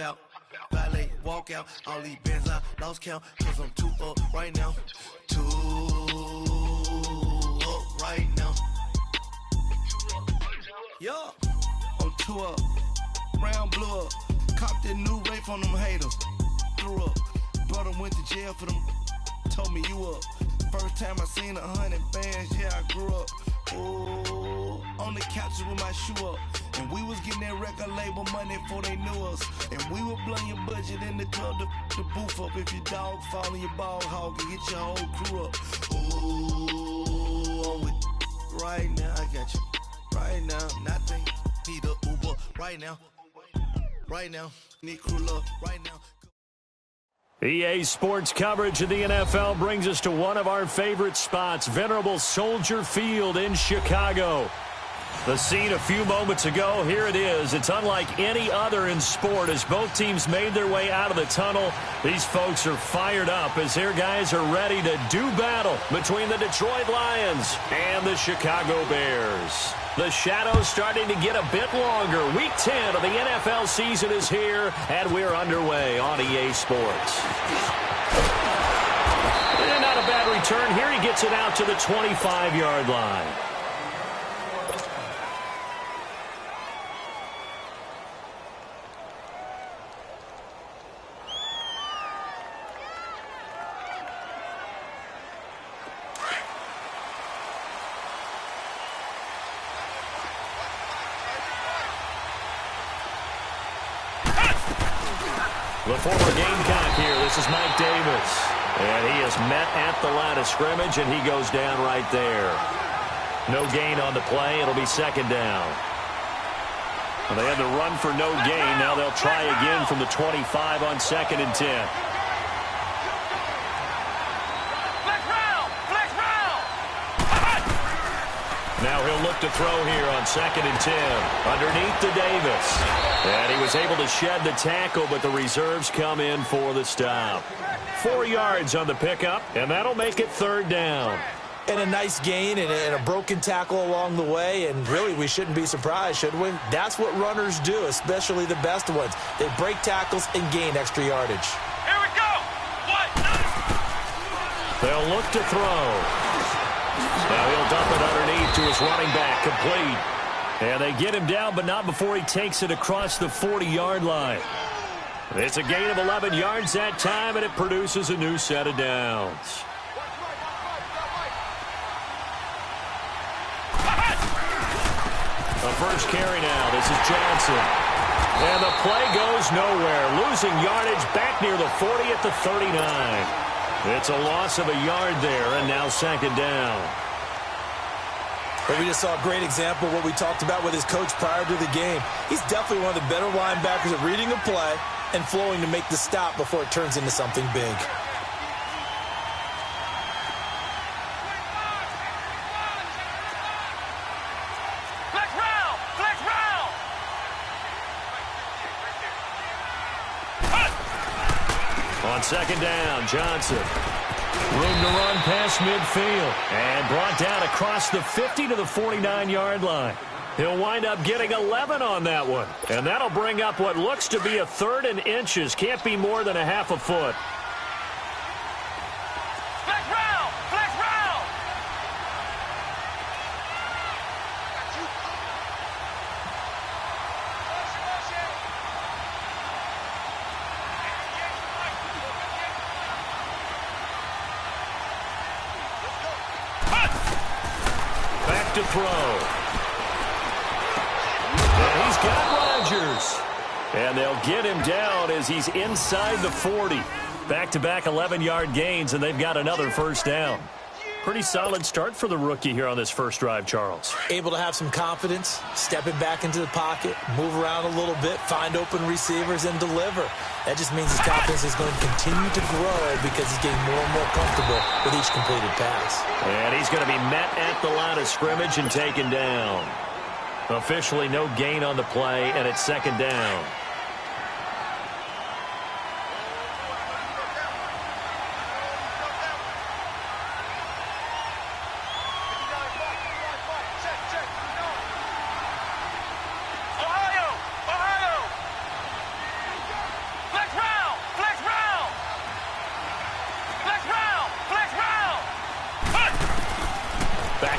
out. Valet, walk out. All these bands I lost count. Cause I'm too up right now. Too up right now. Yeah, I'm too up. Round blew up. Copped that new rape on them haters. Threw up. Brother went to jail for them. Told me you up. First time I seen 100 bands, yeah, I grew up. Ooh, on the couches with my shoe up. And we was getting that record label money before they knew us. And we were blowing your budget in the club to boof up. If your dog fall in your ball hog and get your whole crew up. Ooh, I'm with right now, I got you. Right now, nothing. Need a Uber right now. Right now, need crew love right now. EA Sports coverage of the NFL brings us to one of our favorite spots, venerable Soldier Field in Chicago. The scene a few moments ago, here it is. It's unlike any other in sport as both teams made their way out of the tunnel. These folks are fired up as their guys are ready to do battle between the Detroit Lions and the Chicago Bears. The shadow's starting to get a bit longer. Week 10 of the NFL season is here, and we're underway on EA Sports. And not a bad return here. He gets it out to the 25-yard line. The former Gamecock here. This is Mike Davis. And he is met at the line of scrimmage, and he goes down right there. No gain on the play. It'll be second down. Well, they had the run for no gain. Now they'll try again from the 25 on 2nd and 10. Now he'll look to throw here on 2nd and 10. Underneath to Davis. And he was able to shed the tackle, but the reserves come in for the stop. 4 yards on the pickup, and that'll make it third down. And a nice gain and a broken tackle along the way, and really we shouldn't be surprised, should we? That's what runners do, especially the best ones. They break tackles and gain extra yardage. Here we go! They'll look to throw. Now he'll dump it underneath to his running back, complete. And they get him down, but not before he takes it across the 40-yard line. It's a gain of 11 yards that time, and it produces a new set of downs. The first carry now. This is Johnson. And the play goes nowhere. Losing yardage back near the 40 at the 39. It's a loss of a yard there, and now second down. But we just saw a great example of what we talked about with his coach prior to the game. He's definitely one of the better linebackers at reading a play and flowing to make the stop before it turns into something big. On second down, Johnson. Room to run past midfield. And brought down across the 50 to the 49-yard line. He'll wind up getting 11 on that one. And that'll bring up what looks to be a 3rd and inches. Can't be more than a half a foot. Flex round! Flex round! Back to throw. And he's got Rodgers. And they'll get him down as he's inside the 40. Back-to-back 11-yard gains, and they've got another first down. Pretty solid start for the rookie here on this first drive, Charles. Able to have some confidence, stepping back into the pocket, move around a little bit, find open receivers, and deliver. That just means his confidence is going to continue to grow because he's getting more and more comfortable with each completed pass. And he's going to be met at the line of scrimmage and taken down. Officially no gain on the play, and it's second down.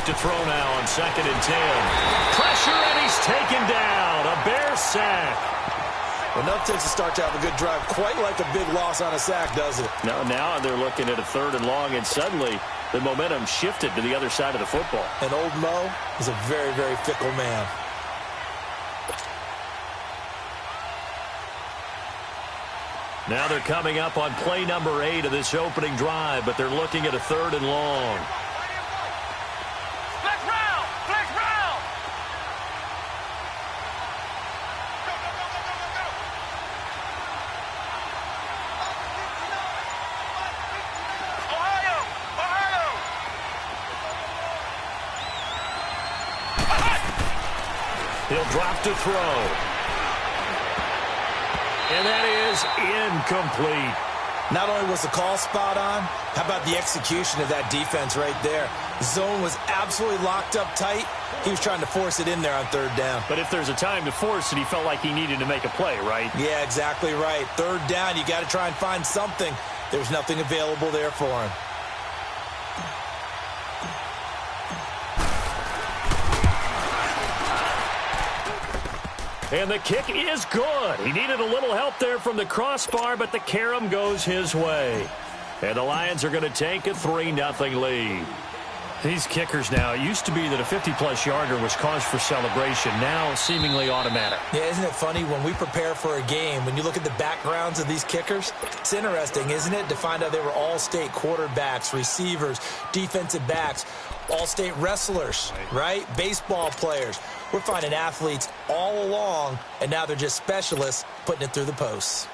back to throw now on 2nd and 10. Pressure, and he's taken down. A Bear sack. Enough takes a start to have a good drive. Quite like a big loss on a sack, does it? Now they're looking at a 3rd and long, and suddenly the momentum shifted to the other side of the football. And old Mo is a very, very fickle man. Now they're coming up on play number 8 of this opening drive, but they're looking at a 3rd and long. Flex round! Flex round! Ohio! Ohio! He'll drop to throw. And that is incomplete. Not only was the call spot on, how about the execution of that defense right there? The zone was absolutely locked up tight. He was trying to force it in there on 3rd down. But if there's a time to force it, he felt like he needed to make a play, right? Yeah, exactly right. 3rd down, you got to try and find something. There was nothing available there for him. And the kick is good. He needed a little help there from the crossbar, but the carom goes his way. And the Lions are going to take a 3-0 lead. These kickers now, it used to be that a 50-plus yarder was cause for celebration. Now, seemingly automatic. Yeah, isn't it funny when we prepare for a game, when you look at the backgrounds of these kickers, it's interesting, isn't it, to find out they were all-state quarterbacks, receivers, defensive backs, all-state wrestlers, right? Baseball players. We're finding athletes all along, and now they're just specialists putting it through the posts.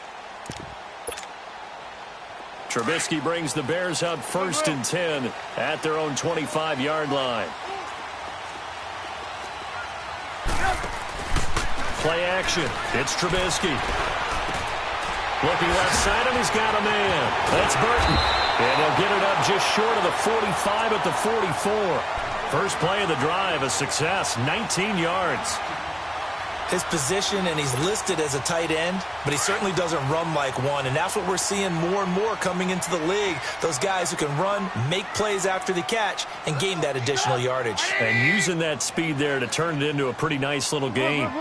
Trubisky brings the Bears up 1st and 10 at their own 25-yard line. Play action. It's Trubisky. Looking left side, and he's got a man. That's Burton. And he'll get it up just short of the 45 at the 44. First play of the drive, a success, 19 yards. His position, and he's listed as a tight end, but he certainly doesn't run like one, and that's what we're seeing more and more coming into the league. Those guys who can run, make plays after the catch, and gain that additional yardage. And using that speed there to turn it into a pretty nice little game.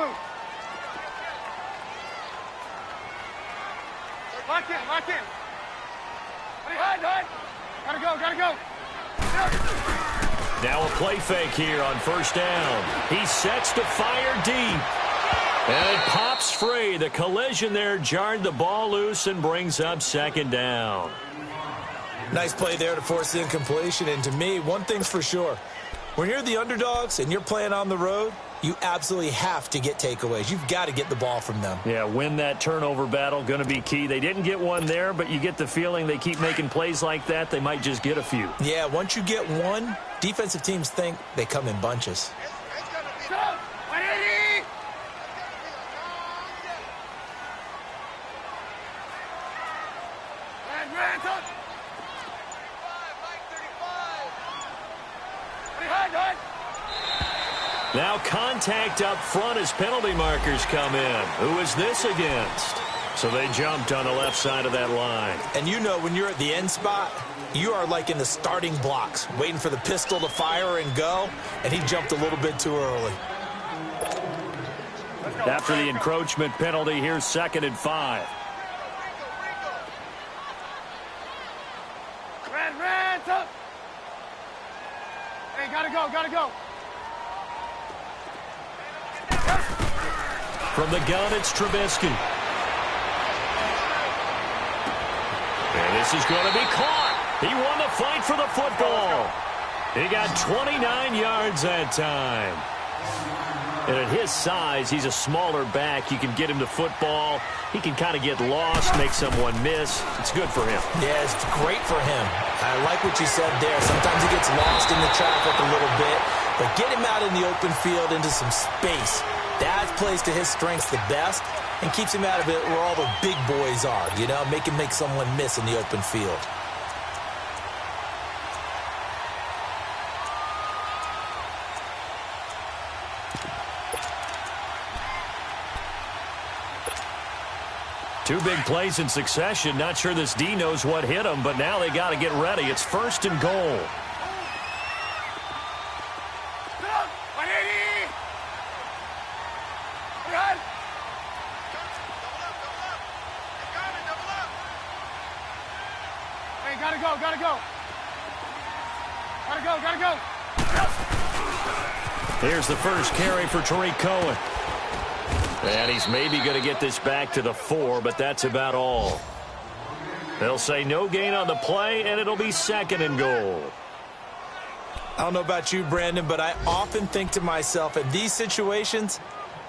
Lock in, lock in. Hide. Gotta go. Now a play fake here on 1st down. He sets to fire deep. And it pops free. The collision there jarred the ball loose and brings up 2nd down. Nice play there to force the incompletion. And to me, one thing's for sure. When you're the underdogs and you're playing on the road, you absolutely have to get takeaways. You've got to get the ball from them. Yeah, win that turnover battle, going to be key. They didn't get one there, but you get the feeling they keep making plays like that, they might just get a few. Yeah, once you get one, defensive teams think they come in bunches. Now contact up front as penalty markers come in. Who is this against? So they jumped on the left side of that line. And you know when you're at the end spot, you are like in the starting blocks, waiting for the pistol to fire and go, and he jumped a little bit too early. After the encroachment penalty, here's 2nd and 5. Red, up. Hey, gotta go. From the gun, it's Trubisky. And this is going to be caught. He won the fight for the football. He got 29 yards that time. And at his size, he's a smaller back. You can get him the football. He can kind of get lost, make someone miss. It's good for him. Yeah, it's great for him. I like what you said there. Sometimes he gets lost in the traffic a little bit. But get him out in the open field into some space. That plays to his strengths the best and keeps him out of it where all the big boys are, you know, make him make someone miss in the open field. Two big plays in succession. Not sure this D knows what hit him, but now they got to get ready. It's 1st and goal. Gotta go. Here's the first carry for Tariq Cohen. And he's maybe going to get this back to the 4, but that's about all. They'll say no gain on the play, and it'll be 2nd and goal. I don't know about you, Brandon, but I often think to myself, in these situations,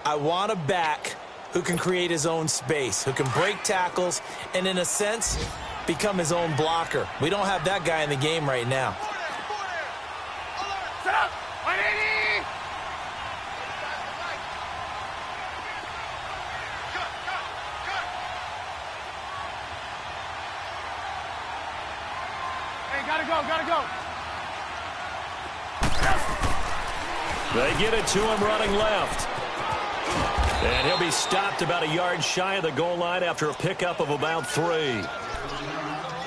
I want a back who can create his own space, who can break tackles, and in a sense, become his own blocker. We don't have that guy in the game right now. Set up. 180. Hey, gotta go, gotta go. They get it to him running left. And he'll be stopped about a yard shy of the goal line after a pickup of about 3.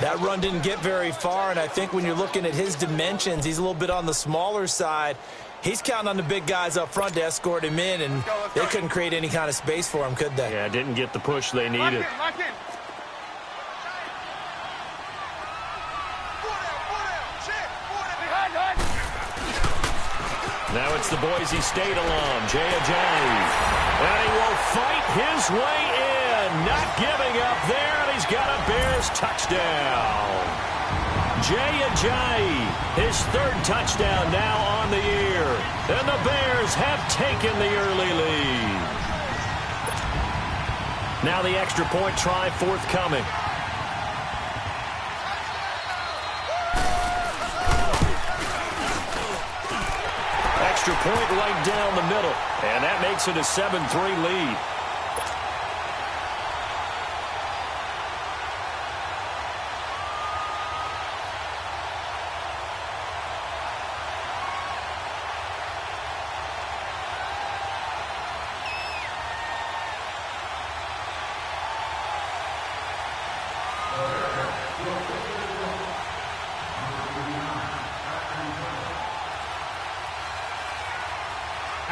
That run didn't get very far, and I think when you're looking at his dimensions, he's a little bit on the smaller side. He's counting on the big guys up front to escort him in, and they couldn't create any kind of space for him, could they? Yeah, didn't get the push they needed. Lock in. Now it's the Boise State alum, Jay Ajayi. And he will fight his way in. Not giving up there, and he's got a Bears touchdown. Jay Ajayi, his 3rd touchdown now on the year. And the Bears have taken the early lead. Now the extra point try forthcoming. Extra point right down the middle. And that makes it a 7-3 lead.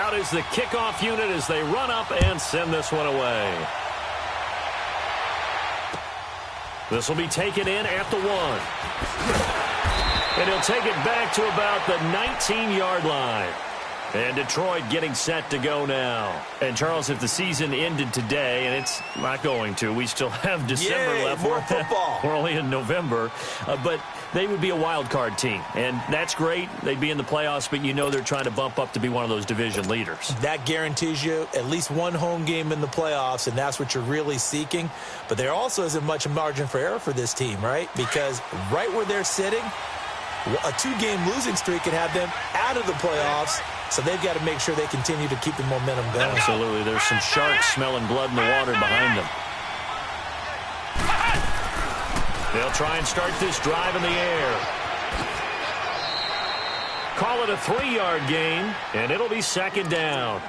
Out is the kickoff unit as they run up and send this one away. This will be taken in at the 1. And he'll take it back to about the 19-yard line. And Detroit getting set to go now. And, Charles, if the season ended today, and it's not going to, we still have December left. More football. We're only in November. But they would be a wild card team. And that's great. They'd be in the playoffs, but you know they're trying to bump up to be one of those division leaders. That guarantees you at least one home game in the playoffs, and that's what you're really seeking. But there also isn't much margin for error for this team, right? Because right where they're sitting, a 2-game losing streak could have them out of the playoffs. So they've got to make sure they continue to keep the momentum going. Absolutely. There's some sharks smelling blood in the water behind them. They'll try and start this drive in the air. Call it a 3-yard gain, and it'll be 2nd down.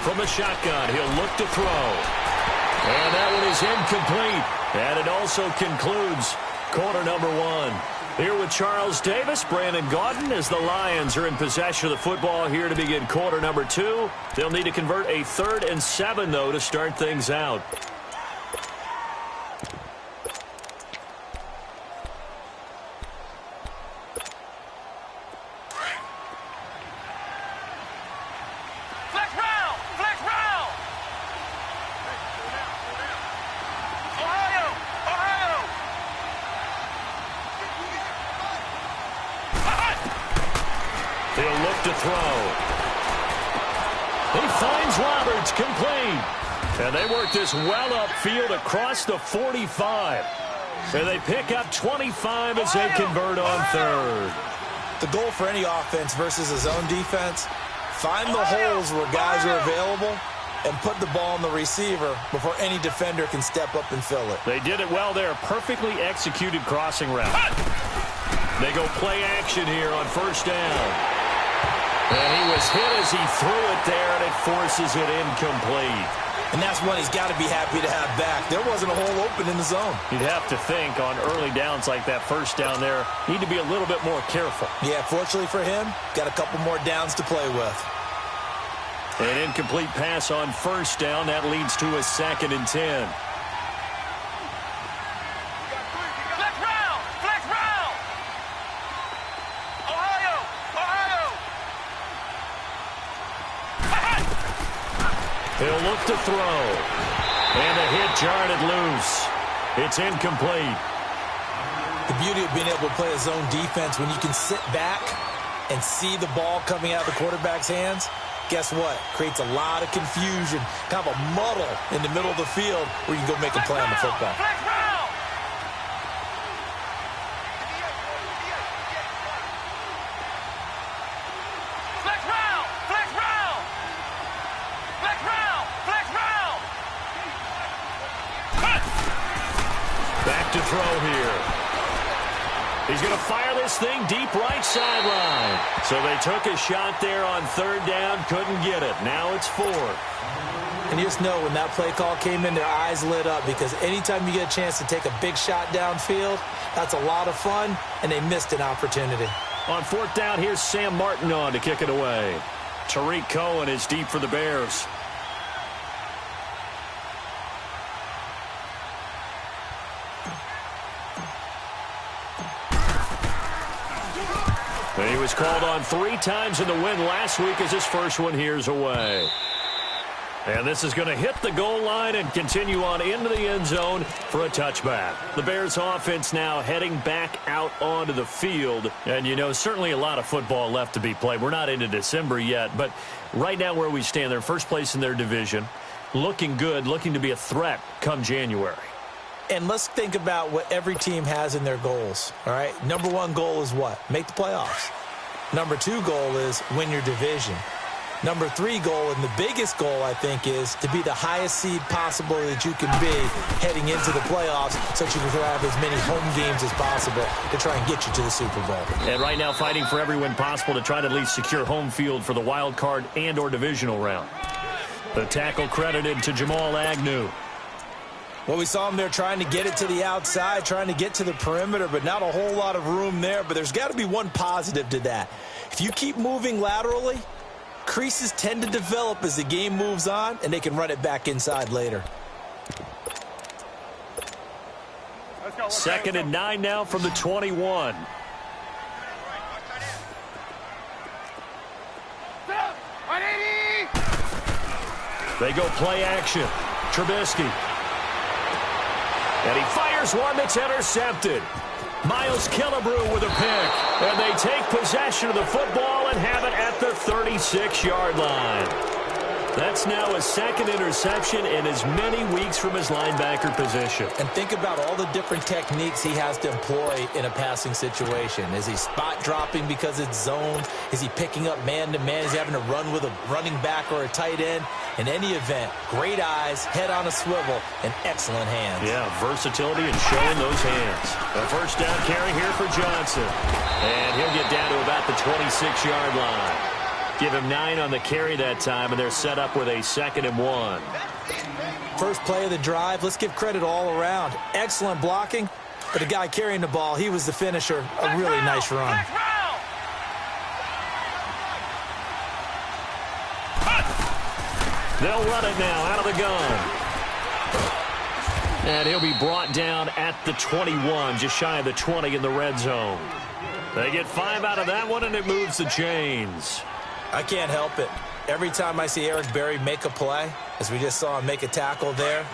From the shotgun, he'll look to throw. And that one is incomplete. And it also concludes quarter number 1. Here with Charles Davis, Brandon Gaudin, as the Lions are in possession of the football here to begin quarter number 2. They'll need to convert a 3rd and 7, though, to start things out. And they work this well upfield across the 45. And they pick up 25 as they convert on 3rd. The goal for any offense versus a zone defense, find the holes where guys are available and put the ball on the receiver before any defender can step up and fill it. They did it well there. Perfectly executed crossing route. They go play action here on 1st down. And he was hit as he threw it there, and it forces it incomplete. And that's one he's got to be happy to have back. There wasn't a hole open in the zone. You'd have to think on early downs like that first down there, need to be a little bit more careful. Yeah, fortunately for him, got a couple more downs to play with. An incomplete pass on first down. That leads to a 2nd and 10. Flex round! Flex round! Ohio! Ohio! He'll look to throw. And a hit jarred it loose. It's incomplete. The beauty of being able to play a zone defense when you can sit back and see the ball coming out of the quarterback's hands, guess what? Creates a lot of confusion, kind of a muddle in the middle of the field where you can go make a play on the football. Flex round! Flex round! Flex round! Flex round! Flex round! Back to throw here. He's going to fire this thing deep right sideline. So they took a shot there on 3rd down, couldn't get it. Now it's 4th. And you just know when that play call came in, their eyes lit up, because anytime you get a chance to take a big shot downfield, that's a lot of fun, and they missed an opportunity. On 4th down, here's Sam Martin on to kick it away. Tariq Cohen is deep for the Bears. And he was called on 3 times in the win last week as his first one here's away. And this is going to hit the goal line and continue on into the end zone for a touchback. The Bears offense now heading back out onto the field. And, you know, certainly a lot of football left to be played. We're not into December yet, but right now where we stand, they're first place in their division. Looking good, looking to be a threat come January. And let's think about what every team has in their goals, all right? Number 1 goal is what? Make the playoffs. Number 2 goal is win your division. Number 3 goal, and the biggest goal, I think, is to be the highest seed possible that you can be heading into the playoffs so that you can have as many home games as possible to try and get you to the Super Bowl. And right now fighting for every win possible to try to at least secure home field for the wild card and or divisional round. The tackle credited to Jamal Agnew. Well, we saw him there trying to get it to the outside, trying to get to the perimeter, but not a whole lot of room there. But there's got to be one positive to that. If you keep moving laterally, creases tend to develop as the game moves on, and they can run it back inside later. 2nd and 9 now from the 21. They go play action. Trubisky. And he fires one that's intercepted. Miles Killebrew with a pick. And they take possession of the football and have it at the 36-yard line. That's now a 2nd interception in as many weeks from his linebacker position. And think about all the different techniques he has to employ in a passing situation. Is he spot dropping because it's zone? Is he picking up man-to-man? Is he having to run with a running back or a tight end? In any event, great eyes, head on a swivel, and excellent hands. Yeah, versatility and showing those hands. A first down carry here for Johnson. And he'll get down to about the 26-yard line. Give him 9 on the carry that time, and they're set up with a 2nd and 1. First play of the drive, let's give credit all around. Excellent blocking, but the guy carrying the ball, he was the finisher. A really nice run. They'll run it now out of the gun. And he'll be brought down at the 21, just shy of the 20 in the red zone. They get 5 out of that one, and it moves the chains. I can't help it. Every time I see Eric Berry make a play, as we just saw him make a tackle there,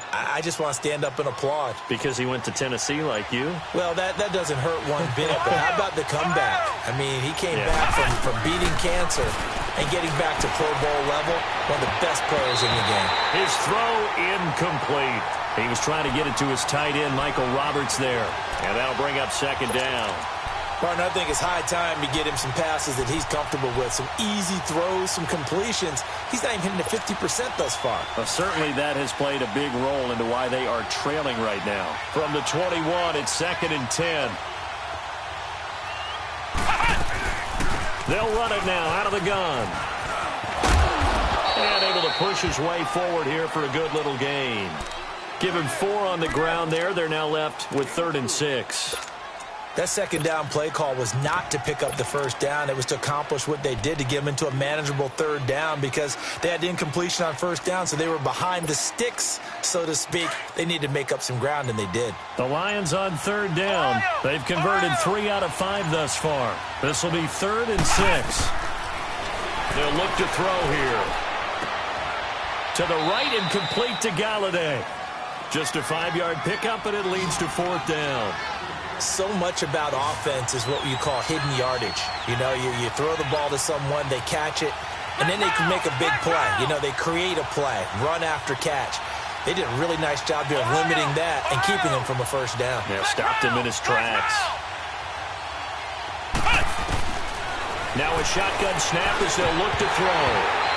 I just want to stand up and applaud. Because he went to Tennessee like you? Well, that doesn't hurt one bit, but how about the comeback? I mean, he came back from beating cancer and getting back to Pro Bowl level, one of the best players in the game. His throw incomplete. He was trying to get it to his tight end, Michael Roberts, there. And that'll bring up 2nd down. Martin, I think it's high time to get him some passes that he's comfortable with, some easy throws, some completions. He's not even hitting the 50% thus far. Well, certainly that has played a big role into why they are trailing right now. From the 21, it's 2nd and 10. They'll run it now out of the gun. And able to push his way forward here for a good little gain. Give him 4 on the ground there. They're now left with 3rd and 6. That second down play call was not to pick up the first down. It was to accomplish what they did, to get them into a manageable 3rd down, because they had incompletion on first down, so they were behind the sticks, so to speak. They needed to make up some ground, and they did. The Lions on 3rd down. They've converted 3 out of 5 thus far. This will be 3rd and 6. They'll look to throw here. To the right and complete to Galladay. Just a 5-yard pickup, and it leads to 4th down. So much about offense is what you call hidden yardage. You know, you throw the ball to someone, they catch it, and then they can make a big play. You know, they create a play, run after catch. They did a really nice job there of limiting that and keeping him from a first down. Yeah, stopped him in his tracks. Now a shotgun snap as they'll look to throw.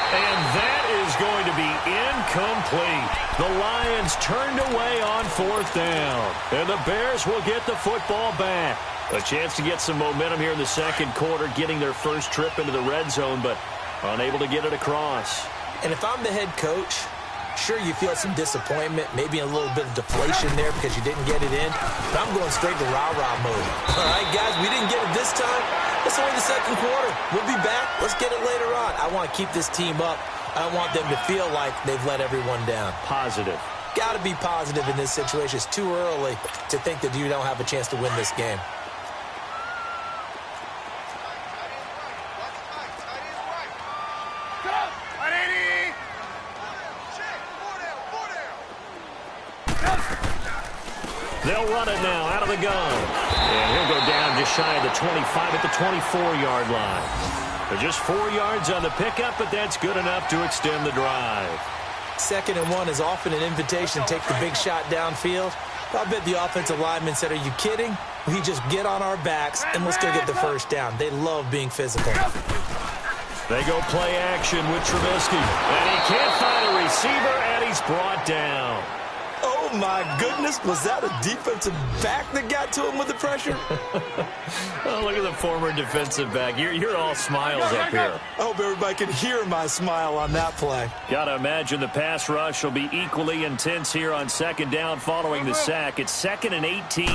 And that is going to be incomplete. The Lions turned away on 4th down. And the Bears will get the football back. A chance to get some momentum here in the second quarter, getting their first trip into the red zone, but unable to get it across. And if I'm the head coach, sure, you feel some disappointment, maybe a little bit of deflation there because you didn't get it in. But I'm going straight to rah-rah mode. All right, guys, we didn't get it this time. It's only the second quarter. We'll be back. Let's get it later on. I want to keep this team up. I want them to feel like they've let everyone down. Positive. Got to be positive in this situation. It's too early to think that you don't have a chance to win this game. They'll run it now out of the gun. And he'll go down just shy of the 25 at the 24-yard line. They're just 4 yards on the pickup, but that's good enough to extend the drive. 2nd and 1 is often an invitation to take the big shot downfield. I bet the offensive lineman said, are you kidding? We just get on our backs and let's go get the first down. They love being physical. They go play action with Trubisky. And he can't find a receiver, and he's brought down. Oh, my goodness. Was that a defensive back that got to him with the pressure? Oh, look at the former defensive back. You're all smiles up here. I hope everybody can hear my smile on that play. Got to imagine the pass rush will be equally intense here on 2nd down following the sack. It's 2nd and 18.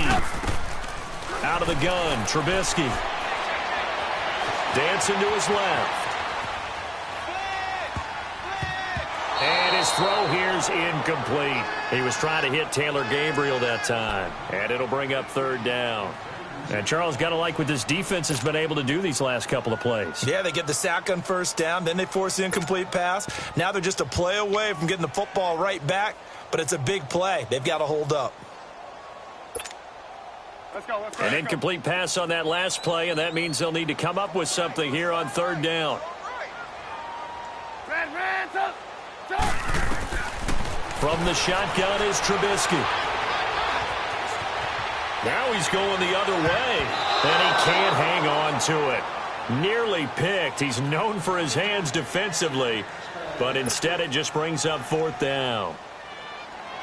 Out of the gun, Trubisky. Dancing to his left. And his throw here's incomplete. He was trying to hit Taylor Gabriel that time. And it'll bring up 3rd down. And Charles, got to like what this defense has been able to do these last couple of plays. Yeah, they get the sack on first down. Then they force the incomplete pass. Now they're just a play away from getting the football right back. But it's a big play. They've got to hold up. Let's go. An incomplete pass on that last play, and that means they'll need to come up with something here on 3rd down. From the shotgun is Trubisky. Now he's going the other way, and he can't hang on to it. Nearly picked. He's known for his hands defensively, but instead it just brings up 4th down.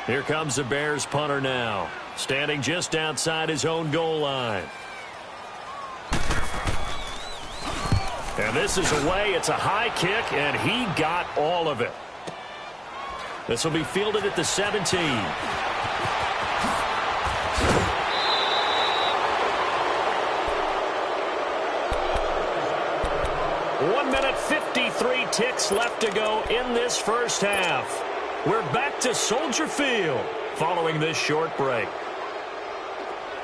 Here comes the Bears punter now, standing just outside his own goal line. And this is away. It's a high kick, and he got all of it. This will be fielded at the 17. 1 minute 53 ticks left to go in this first half. We're back to Soldier Field following this short break.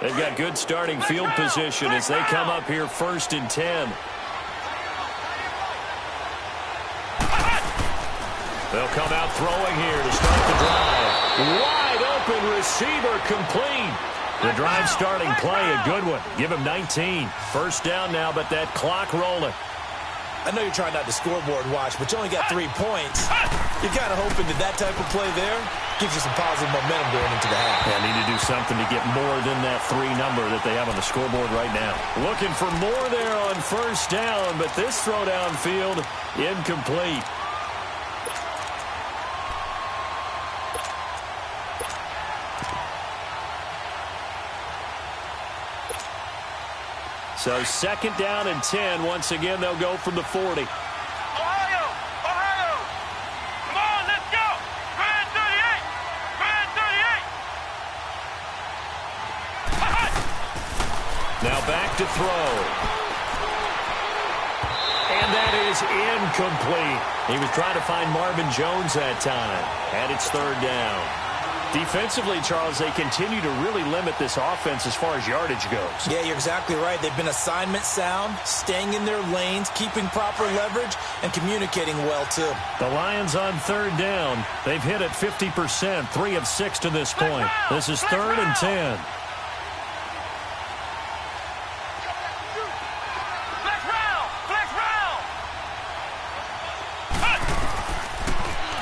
They've got good starting field position as they come up here 1st and 10. They'll come out throwing here to start the drive. Wide open receiver complete. The drive starting play, a good one. Give him 19. First down now, but that clock rolling. I know you're trying not to scoreboard watch, but you only got 3 points. You're kind of hoping that type of play there gives you some positive momentum going into the half. Yeah, need to do something to get more than that 3 number that they have on the scoreboard right now. Looking for more there on first down, but this throw downfield incomplete. So 2nd down and 10. Once again, they'll go from the 40. Ohio! Ohio! Come on, let's go! Grand 38! Grand 38! Now back to throw. And that is incomplete. He was trying to find Marvin Jones that time. And it's 3rd down. Defensively, Charles, they continue to really limit this offense as far as yardage goes. Yeah, you're exactly right. They've been assignment sound, staying in their lanes, keeping proper leverage, and communicating well, too. The Lions on 3rd down. They've hit it 50%, 3 of 6 to this point. This is 3rd and 10.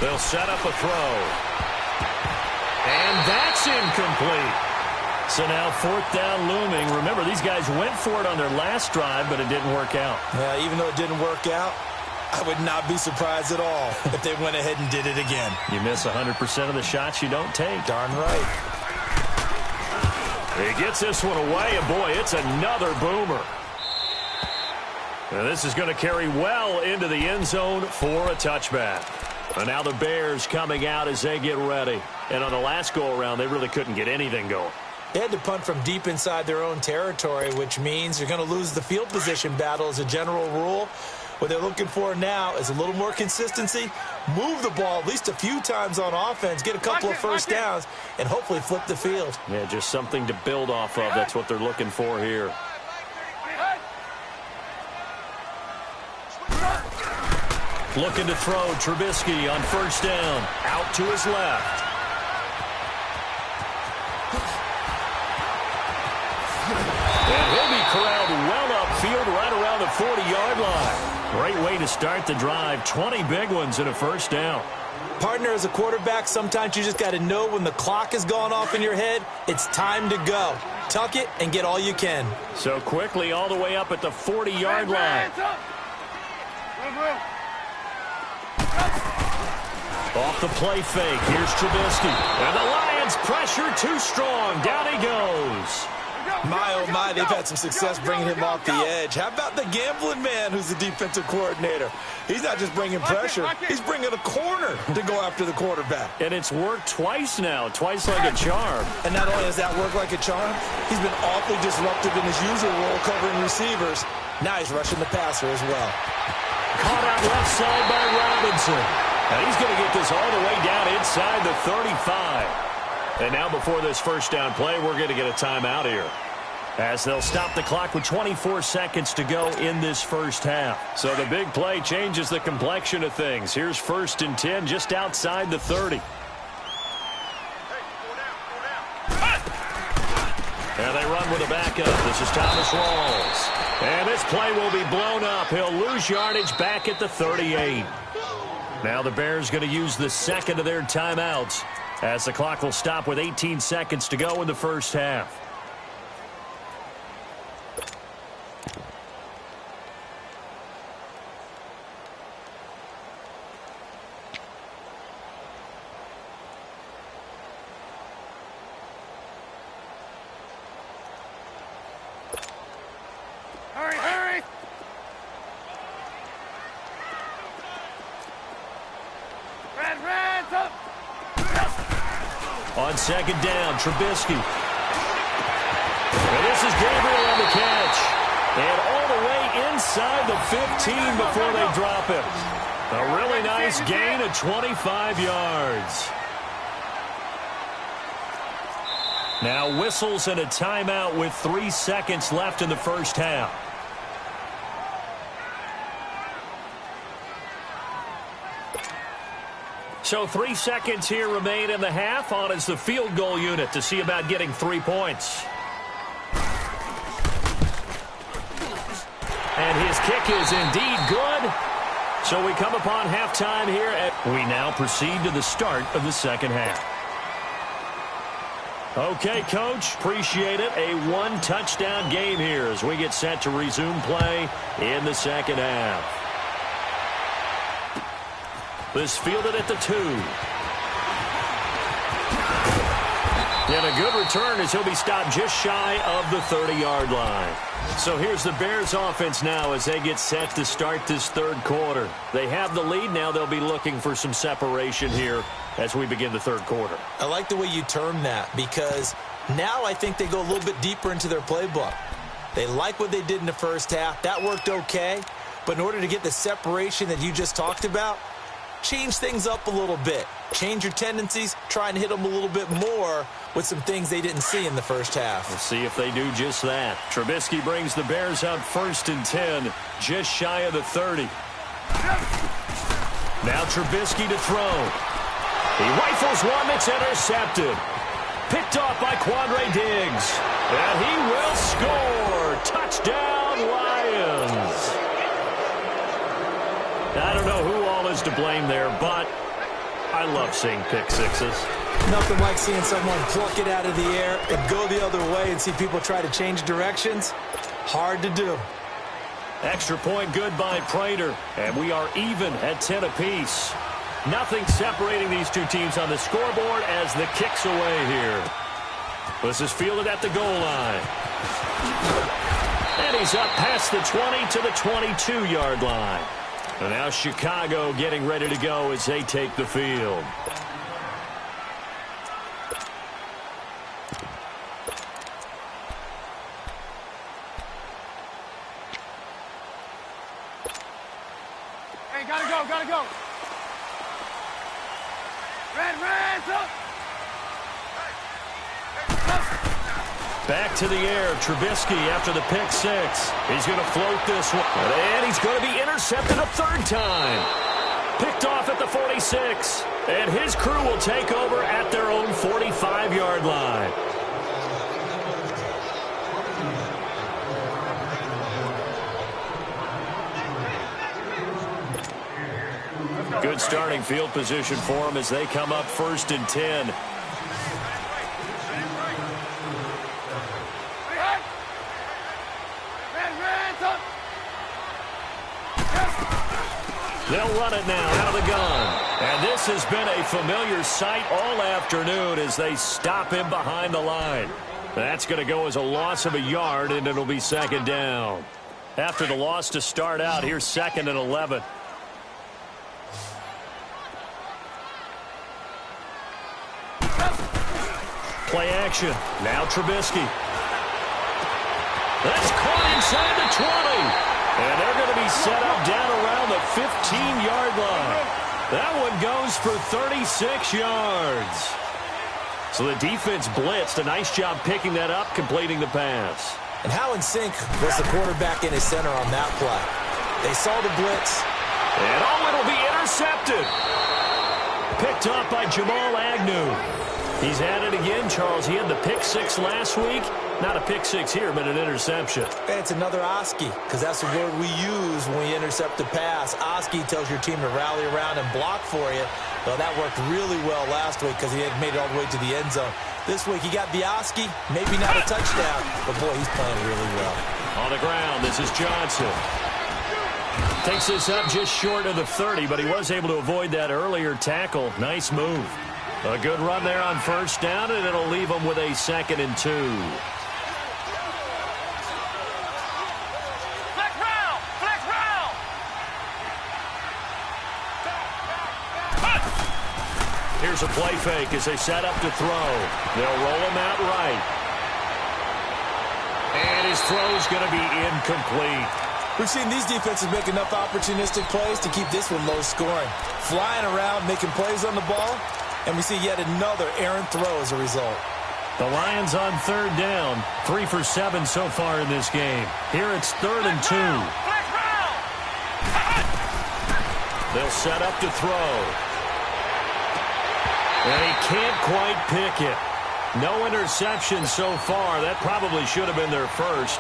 They'll set up a throw. And that's incomplete. So now 4th down looming. Remember, these guys went for it on their last drive, but it didn't work out. Yeah, even though it didn't work out, I would not be surprised at all if they went ahead and did it again. You miss 100% of the shots you don't take. Darn right. He gets this one away, and boy, it's another boomer. Now this is going to carry well into the end zone for a touchback. And now the Bears coming out as they get ready. And on the last go-around, they really couldn't get anything going. They had to punt from deep inside their own territory, which means you're going to lose the field position battle as a general rule. What they're looking for now is a little more consistency, move the ball at least a few times on offense, get a couple of first downs, and hopefully flip the field. Yeah, just something to build off of. That's what they're looking for here. Looking to throw, Trubisky on 1st down. Out to his left. And he'll be corralled well upfield right around the 40-yard line. Great way to start the drive. 20 big ones and a 1st down. Partner, as a quarterback, sometimes you just got to know when the clock has gone off in your head, it's time to go. Tuck it and get all you can. So quickly all the way up at the 40-yard line. Off the play fake. Here's Trubisky. And the Lions pressure too strong. Down he goes. My, oh my, they've had some success bringing him off the edge. How about the gambling man who's the defensive coordinator? He's not just bringing pressure. He's bringing a corner to go after the quarterback. And it's worked twice now, twice like a charm. And not only does that work like a charm, he's been awfully disruptive in his usual role covering receivers. Now he's rushing the passer as well. Caught out left side by Robinson. And he's going to get this all the way down inside the 35. And now before this 1st down play, we're going to get a timeout here, as they'll stop the clock with 24 seconds to go in this 1st half. So the big play changes the complexion of things. Here's 1st and 10 just outside the 30. And they run with a backup. This is Thomas Rawls. And this play will be blown up. He'll lose yardage back at the 38. Now the Bears going to use the 2nd of their timeouts, as the clock will stop with 18 seconds to go in the 1st half. Hurry, hurry! Red, up! On 2nd down, Trubisky. And this is Gabriel on the catch. And all the way inside the 15 before they drop it. A really nice gain of 25 yards. Now whistles and a timeout with 3 seconds left in the 1st half. So 3 seconds here remain in the half. On is the field goal unit to see about getting 3 points. And his kick is indeed good. So we come upon halftime here. We now proceed to the start of the 2nd half. Okay, Coach, appreciate it. A 1-touchdown game here as we get set to resume play in the 2nd half. This fielded at the 2. And a good return as he'll be stopped just shy of the 30-yard line. So here's the Bears offense now as they get set to start this third quarter. They have the lead now. They'll be looking for some separation here as we begin the third quarter. I like the way you term that because now I think they go a little bit deeper into their playbook. They like what they did in the first half. That worked okay. But in order to get the separation that you just talked about, change things up a little bit. Change your tendencies. Try and hit them a little bit more with some things they didn't see in the first half. We'll see if they do just that. Trubisky brings the Bears out 1st and 10, just shy of the 30. Now Trubisky to throw. He rifles one that's intercepted. Picked off by Quandre Diggs. And he will score. Touchdown, Lions. I don't know who all is to blame there, but I love seeing pick sixes. Nothing like seeing someone pluck it out of the air and go the other way and see people try to change directions. Hard to do. Extra point good by Prater, and we are even at 10 apiece. Nothing separating these two teams on the scoreboard as the kick's away here. This is fielded at the goal line. And he's up past the 20 to the 22-yard line. And now Chicago getting ready to go as they take the field. Hey, gotta go, gotta go. Red, up. Back to the air, Trubisky after the pick six. He's going to float this one. And he's going to be intercepted a third time. Picked off at the 46. And his crew will take over at their own 45-yard line. Good starting field position for them as they come up 1st and 10. They'll run it now out of the gun. And this has been a familiar sight all afternoon as they stop him behind the line. That's going to go as a loss of a yard, and it'll be 2nd down. After the loss to start out, here's 2nd and 11. Play action. Now Trubisky. That's caught inside the 20. And they're going to be set up down around the 15-yard line. That one goes for 36 yards. So the defense blitzed. A nice job picking that up, completing the pass. And how in sync was the quarterback in his center on that play? They saw the blitz. And it'll be intercepted. Picked up by Jamal Agnew. He's at it again, Charles. He had the pick six last week. Not a pick six here, but an interception. And it's another Oski, because that's the word we use when we intercept a pass. Oski tells your team to rally around and block for you. Well, that worked really well last week because he had made it all the way to the end zone. This week he got the Oski, maybe not a touchdown, but boy, he's playing really well. On the ground, this is Johnson. Takes this up just short of the 30, but he was able to avoid that earlier tackle. Nice move. A good run there on 1st down, and it'll leave him with a 2nd and 2. Flex round. Here's a play fake as they set up to throw. They'll roll him out right. And his throw's going to be incomplete. We've seen these defenses make enough opportunistic plays to keep this one low scoring. Flying around, making plays on the ball, and we see yet another errant throw as a result. The Lions on 3rd down. 3 for 7 so far in this game. Here it's 3rd and 2. They'll set up to throw. And he can't quite pick it. No interception so far. That probably should have been their first,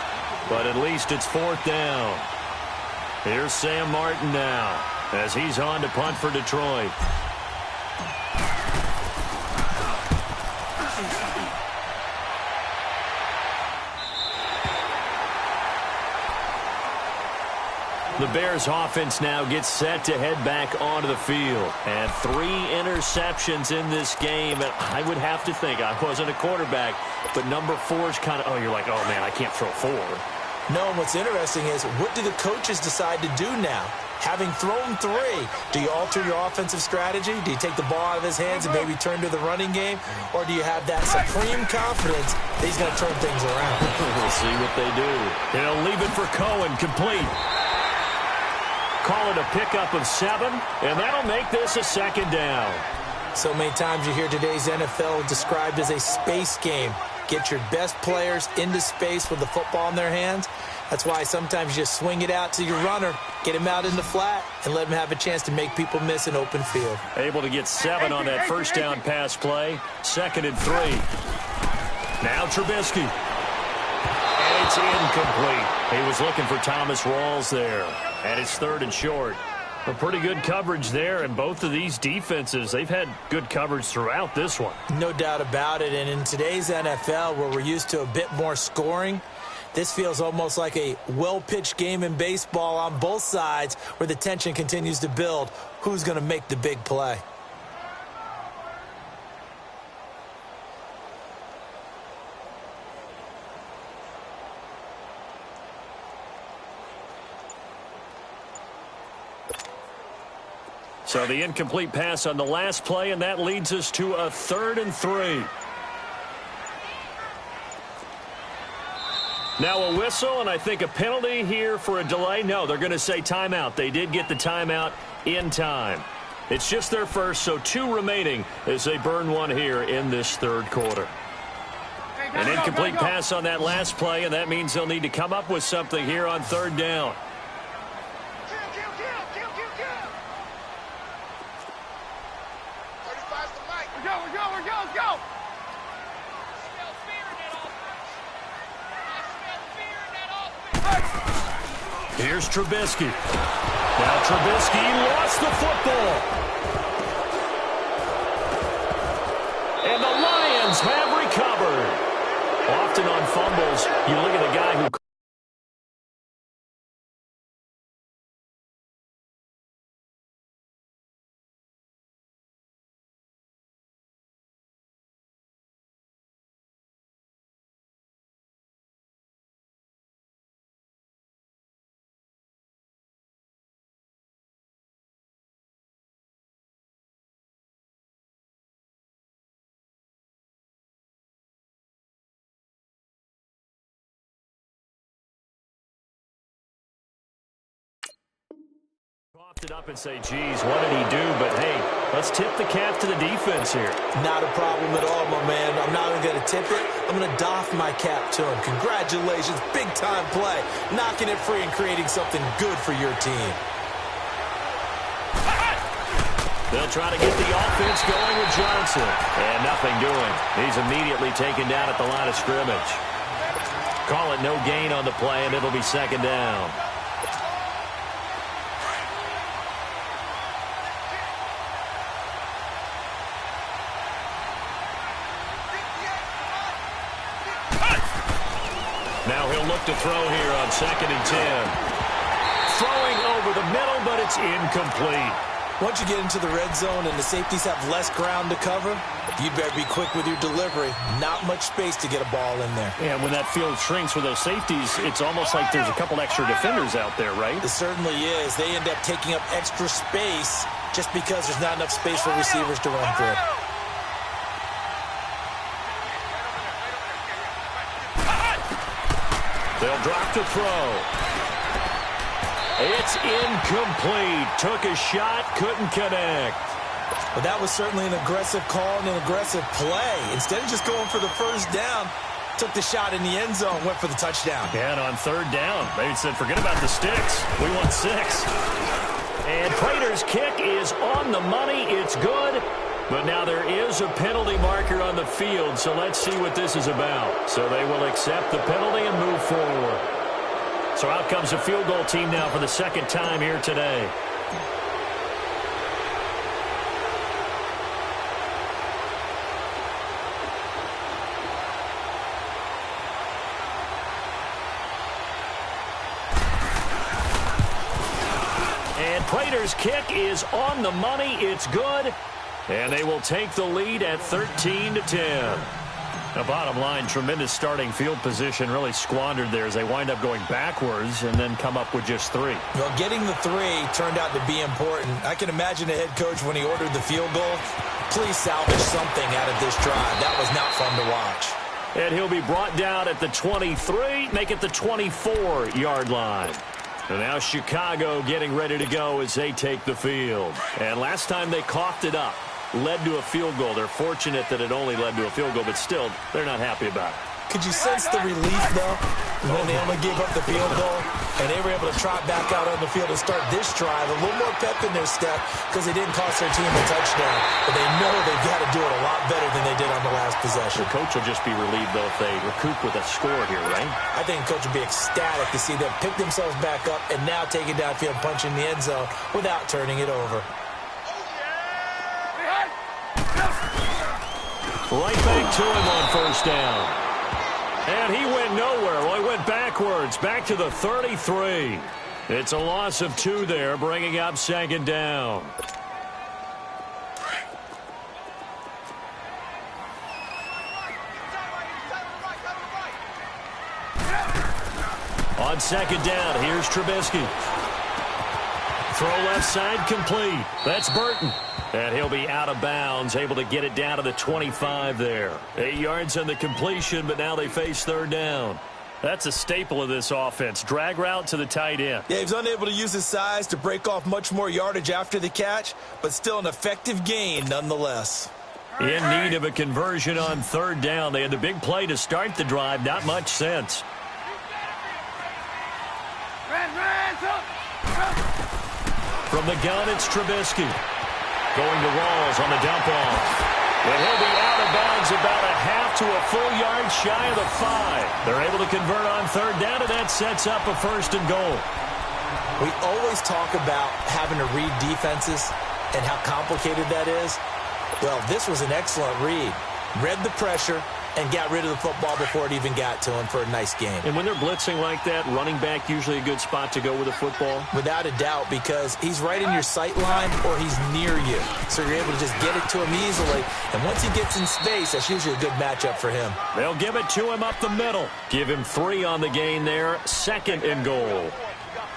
but at least it's 4th down. Here's Sam Martin now as he's on to punt for Detroit. The Bears offense now gets set to head back onto the field. And 3 interceptions in this game. And I would have to think, I wasn't a quarterback, but number 4 is kind of, oh, you're like, oh, man, I can't throw 4. No, and what's interesting is, what do the coaches decide to do now? Having thrown 3, do you alter your offensive strategy? Do you take the ball out of his hands and maybe turn to the running game? Or do you have that supreme confidence that he's going to turn things around? We'll see what they do. He'll leave it for Cohen, complete. Call it a pickup of 7, and that'll make this a second down. So many times you hear today's NFL described as a space game. Get your best players into space with the football in their hands. That's why sometimes you just swing it out to your runner, get him out in the flat, and let him have a chance to make people miss an open field. Able to get 7 on that first down pass play. 2nd and 3. Now Trubisky. And it's incomplete. He was looking for Thomas Rawls there. And it's 3rd and short. A pretty good coverage there, and both of these defenses, they've had good coverage throughout this one. No doubt about it, and in today's NFL, where we're used to a bit more scoring, this feels almost like a well-pitched game in baseball on both sides where the tension continues to build. Who's going to make the big play? So the incomplete pass on the last play, and that leads us to a 3rd and 3. Now a whistle, and I think a penalty here for a delay. No, they're going to say timeout. They did get the timeout in time. It's just their first, so 2 remaining as they burn 1 here in this 3rd quarter. An incomplete pass on that last play, and that means they'll need to come up with something here on 3rd down. Here's Trubisky. Now Trubisky lost the football. And the Lions have recovered. Often on fumbles, you look at the guy who... Coughed it up and say, geez, what did he do? But, hey, let's tip the cap to the defense here. Not a problem at all, my man. I'm not even going to tip it. I'm going to doff my cap to him. Congratulations. Big-time play. Knocking it free and creating something good for your team. They'll try to get the offense going with Johnson. And nothing doing. He's immediately taken down at the line of scrimmage. Call it no gain on the play, and it'll be 2nd down. Now he'll look to throw here on 2nd and 10. Throwing over the middle, but it's incomplete. Once you get into the red zone and the safeties have less ground to cover, you better be quick with your delivery. Not much space to get a ball in there. And when that field shrinks with those safeties, it's almost like there's a couple extra defenders out there, right? It certainly is. They end up taking up extra space just because there's not enough space for receivers to run through. They'll drop to throw. It's incomplete. Took a shot, couldn't connect. But that was certainly an aggressive call and an aggressive play. Instead of just going for the first down, took the shot in the end zone, went for the touchdown. Yeah, and on 3rd down, they said, forget about the sticks. We want 6. And Prater's kick is on the money. It's good. But now there is a penalty marker on the field, so let's see what this is about. So they will accept the penalty and move forward. So out comes the field goal team now for the 2nd time here today. And Prater's kick is on the money. It's good. And they will take the lead at 13-10. Now, bottom line, tremendous starting field position, really squandered there as they wind up going backwards and then come up with just 3. Well, getting the 3 turned out to be important. I can imagine the head coach when he ordered the field goal. Please salvage something out of this drive. That was not fun to watch. And he'll be brought down at the 23, make it the 24-yard line. And now Chicago getting ready to go as they take the field. And last time they coughed it up, led to a field goal. They're fortunate that it only led to a field goal, but still, they're not happy about it. Could you sense the relief, though, when they only gave up the field goal and they were able to trot back out on the field and start this drive? A little more pep in their step because they didn't cost their team a touchdown. But they know they've got to do it a lot better than they did on the last possession. The coach will just be relieved, though, if they recoup with a score here, right? I think the coach will be ecstatic to see them pick themselves back up and now take it downfield, punch in the end zone without turning it over. Right back to him on first down. And he went nowhere. Well, he went backwards, back to the 33. It's a loss of 2 there, bringing up second down. On second down, here's Trubisky. Throw left side complete. That's Burton. And he'll be out of bounds, able to get it down to the 25 there. 8 yards on the completion, but now they face third down. That's a staple of this offense. Drag route to the tight end. Yeah, he's unable to use his size to break off much more yardage after the catch, but still an effective gain nonetheless. In need of a conversion on third down. They had the big play to start the drive. Not much sense. From the gun, it's Trubisky. Going to Rawls on the dump off. And he'll be out of bounds about a half to a full yard shy of the 5. They're able to convert on third down, and that sets up a first and goal. We always talk about having to read defenses and how complicated that is. Well, this was an excellent read. Read the pressure and got rid of the football before it even got to him for a nice game. And when they're blitzing like that, running back usually a good spot to go with the football? Without a doubt, because he's right in your sight line or he's near you. So you're able to just get it to him easily. And once he gets in space, that's usually a good matchup for him. They'll give it to him up the middle. Give him 3 on the gain there. Second and goal.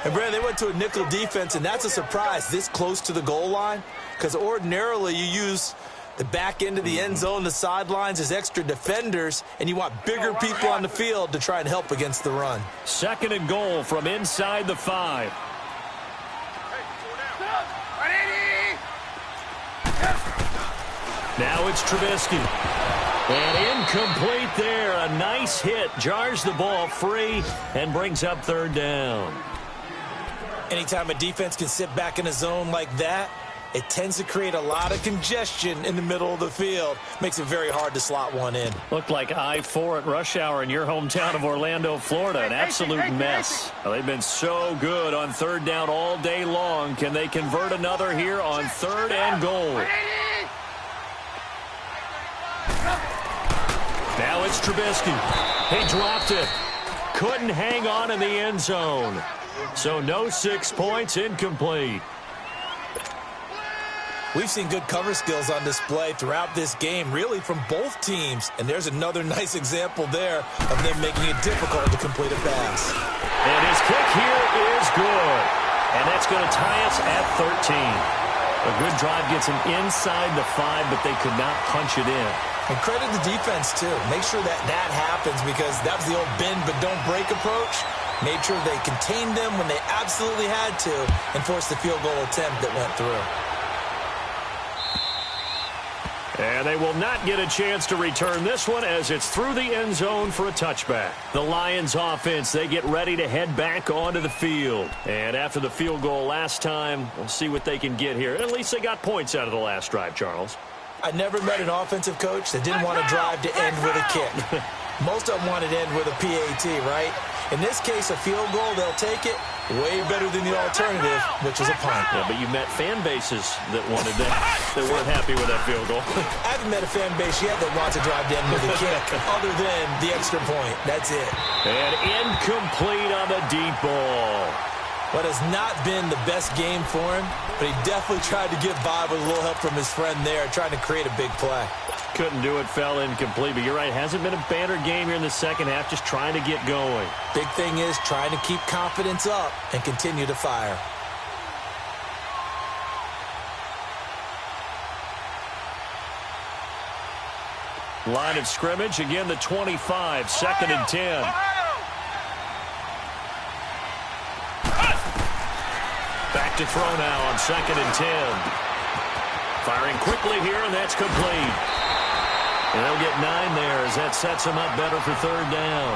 And, Brad, they went to a nickel defense, and that's a surprise this close to the goal line. Because ordinarily you use the back end of the end zone, the sidelines as extra defenders, and you want bigger people on the field to try and help against the run. Second and goal from inside the 5. Now it's Trubisky. And incomplete there. A nice hit. Jars the ball free and brings up third down. Anytime a defense can sit back in a zone like that, it tends to create a lot of congestion in the middle of the field. Makes it very hard to slot one in. Looked like I-4 at rush hour in your hometown of Orlando, Florida. An absolute mess. Well, they've been so good on third down all day long. Can they convert another here on third and goal? Now it's Trubisky. He dropped it. Couldn't hang on in the end zone. So no 6 points, incomplete. We've seen good cover skills on display throughout this game, really from both teams. And there's another nice example there of them making it difficult to complete a pass. And his kick here is good. And that's going to tie us at 13. A good drive gets him inside the 5, but they could not punch it in. And credit the defense, too. Make sure that happens because that was the old bend but don't break approach. Made sure they contained them when they absolutely had to and forced the field goal attempt that went through. And they will not get a chance to return this one as it's through the end zone for a touchback. The Lions offense, they get ready to head back onto the field. And after the field goal last time, we'll see what they can get here. At least they got points out of the last drive, Charles. I never met an offensive coach that didn't want to drive to end with a kick. Most of them wanted to end with a PAT, right? In this case, a field goal, they'll take it. Way better than the alternative, which is a punt. Yeah, but you met fan bases that wanted that, that weren't happy with that field goal. I haven't met a fan base yet that wants to drive to end with a kick, other than the extra point. That's it. And incomplete on the deep ball. What has not been the best game for him, but he definitely tried to get by with a little help from his friend there, trying to create a big play. Couldn't do it, fell incomplete, but you're right. Hasn't been a banner game here in the second half, just trying to get going. Big thing is trying to keep confidence up and continue to fire. Line of scrimmage, again the 25, second and 10. Back to throw now on second and 10. Firing quickly here, and that's complete. And they'll get 9 there as that sets them up better for third down.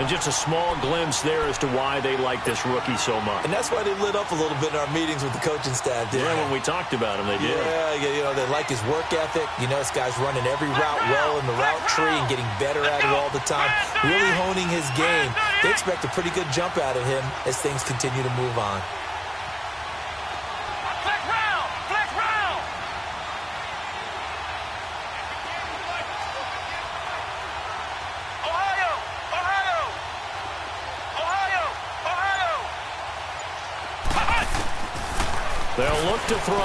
And just a small glimpse there as to why they like this rookie so much. And that's why they lit up a little bit in our meetings with the coaching staff. Yeah, when we talked about him, they did. Yeah, you know, they like his work ethic. You know, this guy's running every route well in the route tree and getting better at it all the time. Really honing his game. They expect a pretty good jump out of him as things continue to move on. They'll look to throw.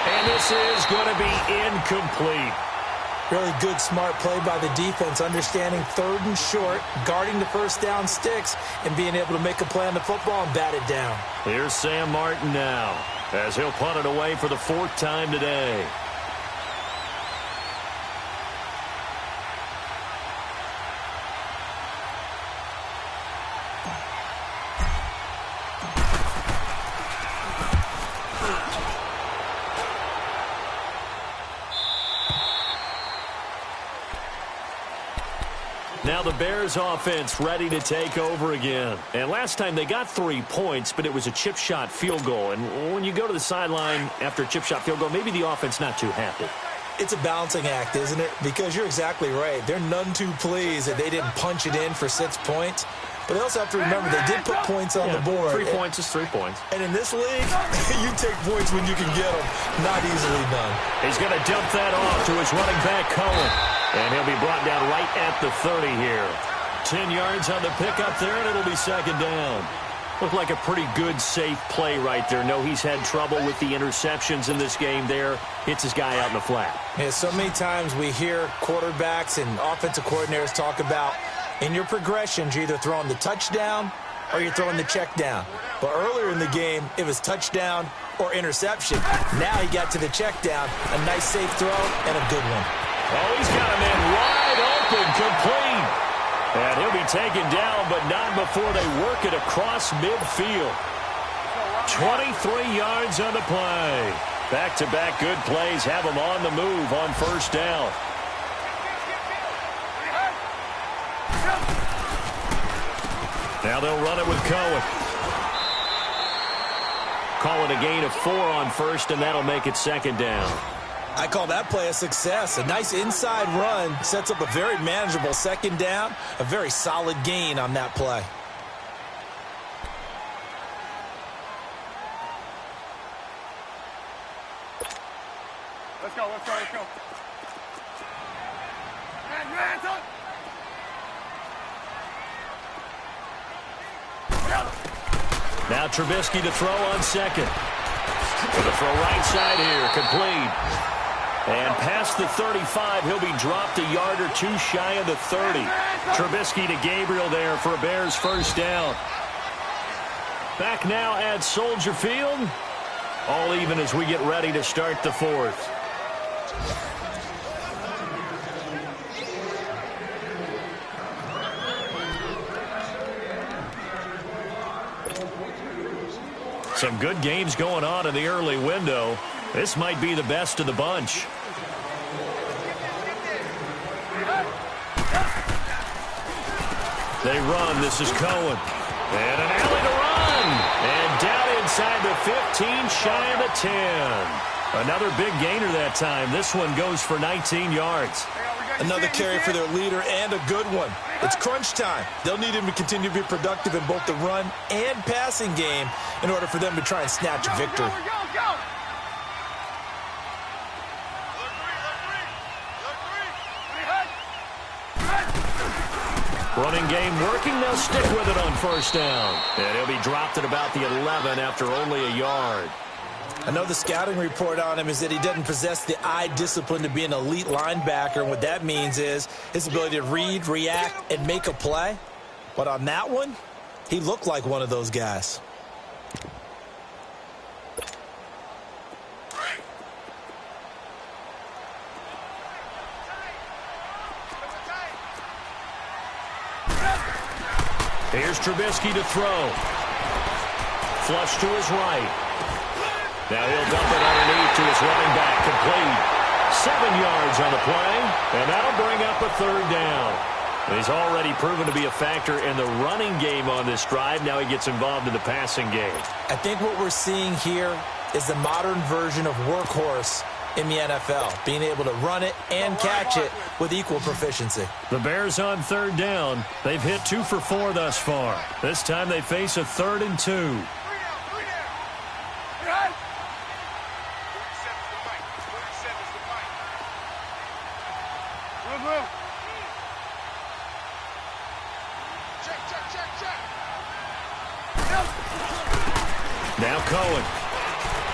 And this is going to be incomplete. Really good, smart play by the defense, understanding third and short, guarding the first down sticks, and being able to make a play on the football and bat it down. Here's Sam Martin now, as he'll punt it away for the 4th time today. Now the Bears offense ready to take over again. And last time they got 3 points, but it was a chip shot field goal. And when you go to the sideline after a chip shot field goal, maybe the offense not too happy. It's a balancing act, isn't it? Because you're exactly right. They're none too pleased that they didn't punch it in for 6 points. But they also have to remember they did put points on the board. 3 points is 3 points. And in this league, you take points when you can get them. Not easily done. He's going to dump that off to his running back, Cohen. And he'll be brought down right at the 30 here. 10 yards on the pickup there, and it'll be second down. Looked like a pretty good, safe play right there. No, he's had trouble with the interceptions in this game there. Hits his guy out in the flat. Yeah, so many times we hear quarterbacks and offensive coordinators talk about in your progressions, you're either throwing the touchdown or you're throwing the check down. But earlier in the game, it was touchdown or interception. Now he got to the check down. A nice, safe throw and a good one. Oh, he's got a man wide open, complete. And he'll be taken down, but not before they work it across midfield. 23 yards on the play. Back-to-back good plays have him on the move on first down. Now they'll run it with Cohen. Call it a gain of 4 on first, and that'll make it second down. I call that play a success. A nice inside run sets up a very manageable second down. A very solid gain on that play. Let's go, let's go, let's go. Hands up. Now Trubisky to throw on second. For the throw right side here, complete. And past the 35, he'll be dropped a yard or 2 shy of the 30. Trubisky to Gabriel there for a Bears first down. Back now at Soldier Field. All even as we get ready to start the 4th. Some good games going on in the early window. This might be the best of the bunch. They run. This is Cohen. And an alley to run. And down inside the 15, shy of the 10. Another big gainer that time. This one goes for 19 yards. Another carry for their leader and a good one. It's crunch time. They'll need him to continue to be productive in both the run and passing game in order for them to try and snatch a victory. Running game working. They'll stick with it on first down. And he'll be dropped at about the 11 after only a yard. I know the scouting report on him is that he doesn't possess the eye discipline to be an elite linebacker. And what that means is his ability to read, react, and make a play. But on that one, he looked like one of those guys. Here's Trubisky to throw. Flush to his right. Now he'll dump it underneath to his running back. Complete. 7 yards on the play, and that'll bring up a third down. He's already proven to be a factor in the running game on this drive. Now he gets involved in the passing game. I think what we're seeing here is the modern version of workhorse in the NFL, being able to run it and catch it with equal proficiency. The Bears on third down. They've hit 2 for 4 thus far. This time they face a 3rd and 2. Now Cohen.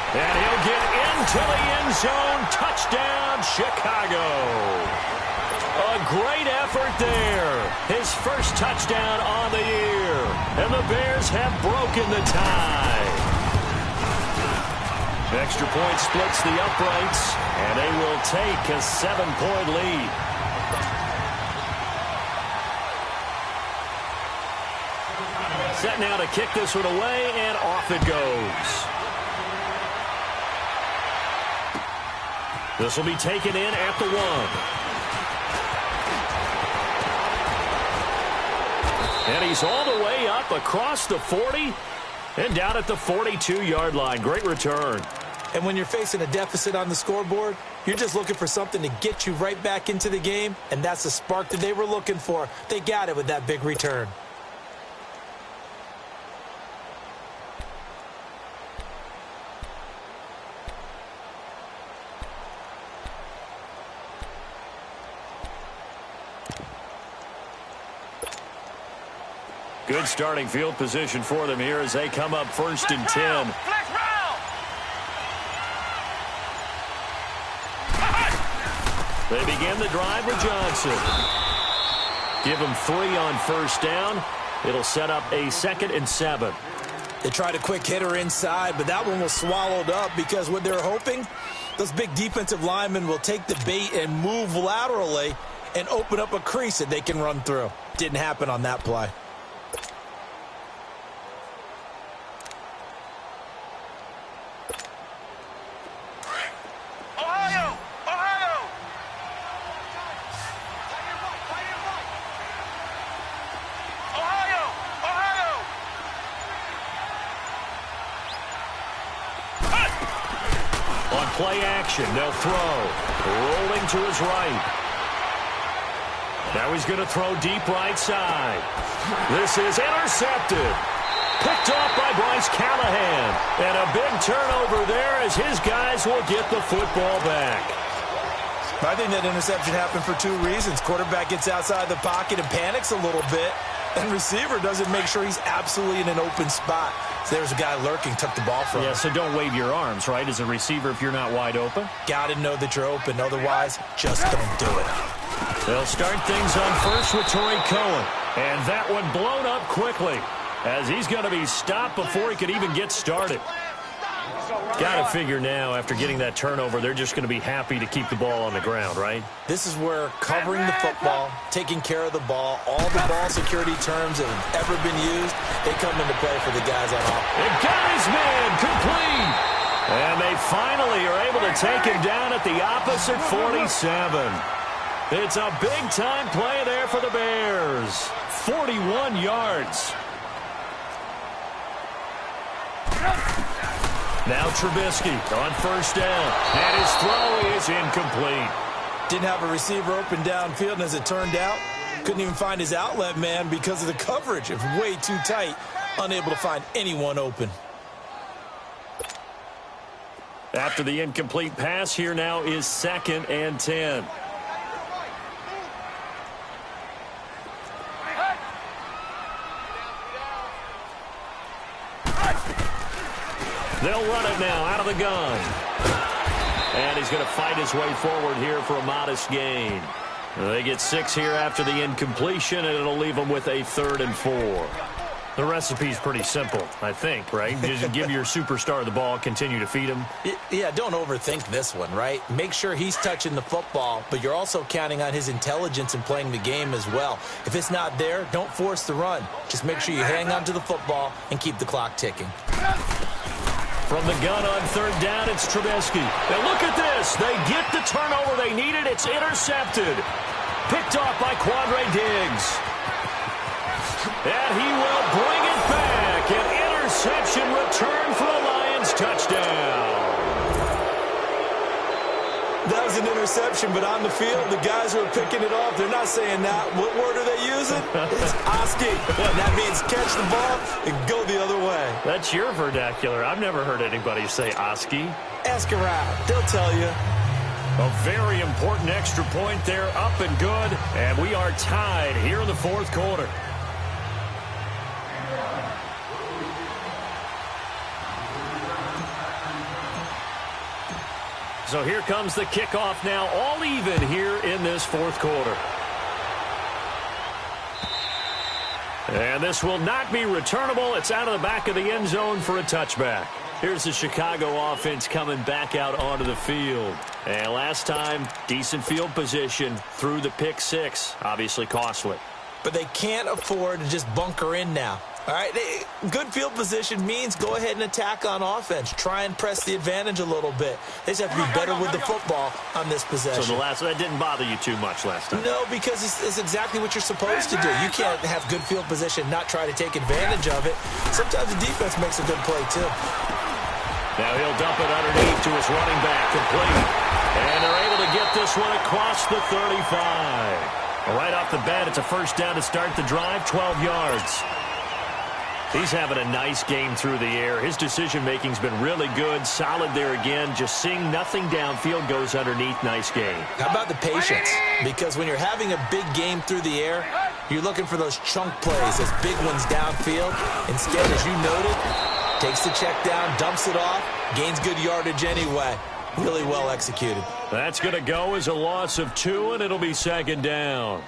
And he'll get into the end zone. Touchdown, Chicago. A great effort there. His first touchdown on the year. And the Bears have broken the tie. Extra point splits the uprights. And they will take a 7-point lead. Set now to kick this one away, and off it goes. This will be taken in at the 1. And he's all the way up across the 40 and down at the 42-yard line. Great return. And when you're facing a deficit on the scoreboard, you're just looking for something to get you right back into the game, and that's the spark that they were looking for. They got it with that big return. Good starting field position for them here as they come up 1st and 10. They begin the drive with Johnson. Give him 3 on first down. It'll set up a 2nd and 7. They tried a quick hitter inside, but that one was swallowed up because what they're hoping, those big defensive linemen will take the bait and move laterally and open up a crease that they can run through. Didn't happen on that play. Play action. They'll throw. Rolling to his right. Now he's going to throw deep right side. This is intercepted. Picked off by Bryce Callahan. And a big turnover there as his guys will get the football back. I think that interception happened for 2 reasons. Quarterback gets outside the pocket and panics a little bit. And receiver doesn't make sure he's absolutely in an open spot. So there's a guy lurking, took the ball from him. Yeah, so don't wave your arms, right, as a receiver if you're not wide open. Got to know that you're open. Otherwise, just don't do it. They'll start things on first with Torrey Cohen. And that one blown up quickly as he's going to be stopped before he could even get started. Got to figure now, after getting that turnover, they're just going to be happy to keep the ball on the ground, right? This is where covering the football, taking care of the ball, all the ball security terms that have ever been used, they come into play for the guys on offense. It got his man complete. And they finally are able to take him down at the opposite 47. It's a big-time play there for the Bears. 41 yards. Now Trubisky on first down. And his throw is incomplete. Didn't have a receiver open downfield, and as it turned out, couldn't even find his outlet man because of the coverage. It was way too tight, unable to find anyone open. After the incomplete pass, here now is 2nd and 10. They'll run it now out of the gun. And he's going to fight his way forward here for a modest gain. They get 6 here after the incompletion, and it'll leave them with a 3rd and 4. The recipe's pretty simple, I think, right? Just give your superstar the ball, continue to feed him. Yeah, don't overthink this one, right? Make sure he's touching the football, but you're also counting on his intelligence in playing the game as well. If it's not there, don't force the run. Just make sure you hang on to the football and keep the clock ticking. From the gun on 3rd down, it's Trubisky. And look at this. They get the turnover they needed. It's intercepted. Picked off by Quandre Diggs. And he will bring it back. An interception return for a Lions touchdown. That was an interception, but on the field, the guys who are picking it off, they're not saying that. What word are they using? It's Oski. That means catch the ball and go the other way. That's your vernacular. I've never heard anybody say Oski. Ask around. They'll tell you. A very important extra point there, up and good. And we are tied here in the 4th quarter. So here comes the kickoff now, all even here in this 4th quarter. And this will not be returnable. It's out of the back of the end zone for a touchback. Here's the Chicago offense coming back out onto the field. And last time, decent field position through the pick 6. Obviously costly. But they can't afford to just bunker in now. All right, good field position means go ahead and attack on offense. Try and press the advantage a little bit. They just have to be better with the football on this possession. So that didn't bother you too much last time? No, because it's exactly what you're supposed to do. You can't have good field position, not try to take advantage of it. Sometimes the defense makes a good play, too. Now he'll dump it underneath to his running back, complete. And they're able to get this one across the 35. Right off the bat, it's a 1st down to start the drive, 12 yards. He's having a nice game through the air. His decision-making's been really good. Solid there again. Just seeing nothing downfield goes underneath. Nice game. How about the patience? Because when you're having a big game through the air, you're looking for those chunk plays, those big ones downfield. Instead, as you noted, takes the check down, dumps it off, gains good yardage anyway. Really well executed. That's going to go as a loss of 2, and it'll be 2nd down.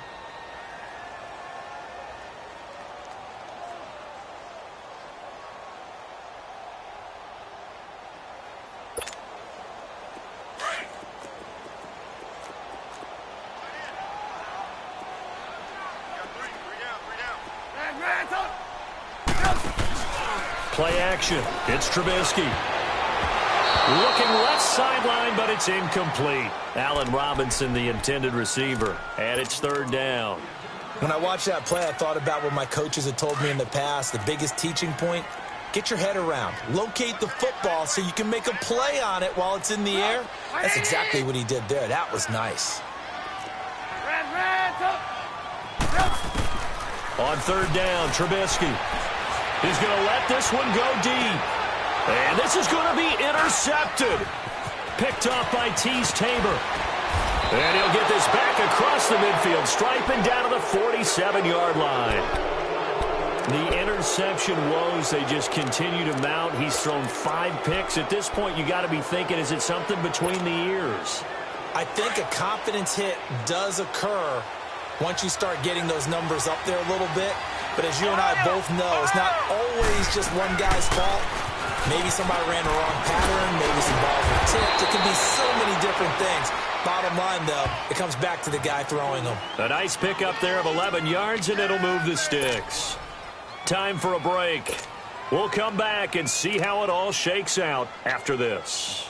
Play action. It's Trubisky. Looking left sideline, but it's incomplete. Allen Robinson, the intended receiver. And it's 3rd down. When I watched that play, I thought about what my coaches had told me in the past. The biggest teaching point, get your head around. Locate the football so you can make a play on it while it's in the air. That's exactly what he did there. That was nice. On 3rd down, Trubisky. He's going to let this one go deep. And this is going to be intercepted. Picked off by Tease Tabor. And he'll get this back across the midfield stripe and down to the 47-yard line. The interception woes, they just continue to mount. He's thrown 5 picks. At this point, you got to be thinking, is it something between the ears? I think a confidence hit does occur once you start getting those numbers up there a little bit. But as you and I both know, it's not always just one guy's fault. Maybe somebody ran the wrong pattern. Maybe some balls were tipped. It can be so many different things. Bottom line, though, it comes back to the guy throwing them. A nice pickup there of 11 yards, and it'll move the sticks. Time for a break. We'll come back and see how it all shakes out after this.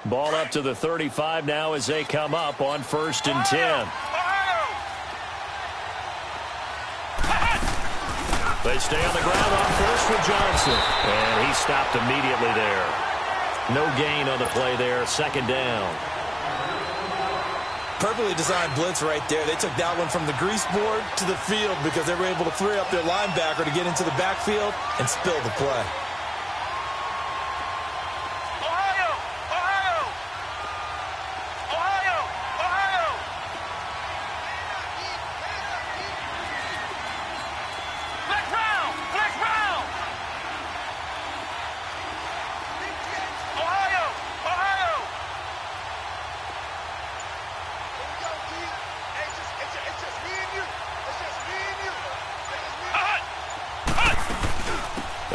Ball up to the 35 now as they come up on 1st and 10. They stay on the ground on 1st with Johnson. And he stopped immediately there. No gain on the play there. 2nd down. Perfectly designed blitz right there. They took that one from the grease board to the field because they were able to free up their linebacker to get into the backfield and spill the play.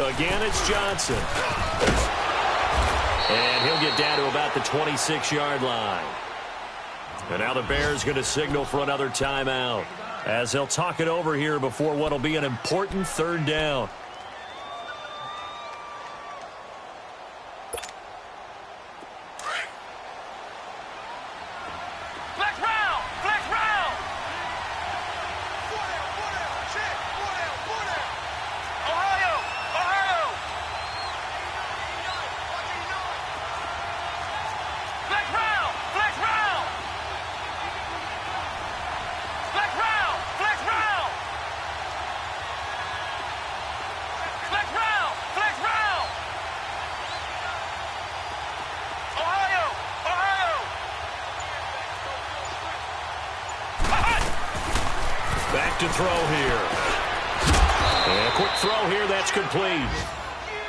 Again, it's Johnson. And he'll get down to about the 26-yard line. And now the Bears going to signal for another timeout as they'll talk it over here before what will be an important third down. Back to throw here. And a quick throw here, that's complete.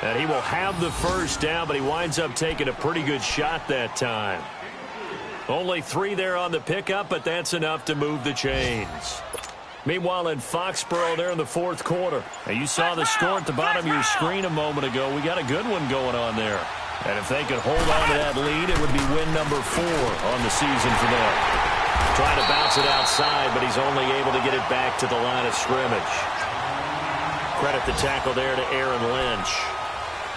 And he will have the first down, but he winds up taking a pretty good shot that time. Only 3 there on the pickup, but that's enough to move the chains. Meanwhile, in Foxborough, there in the fourth quarter. And you saw the score at the bottom of your screen a moment ago. We got a good one going on there. And if they could hold on to that lead, it would be win number 4 on the season for them. Trying to bounce it outside, but he's only able to get it back to the line of scrimmage. Credit the tackle there to Aaron Lynch.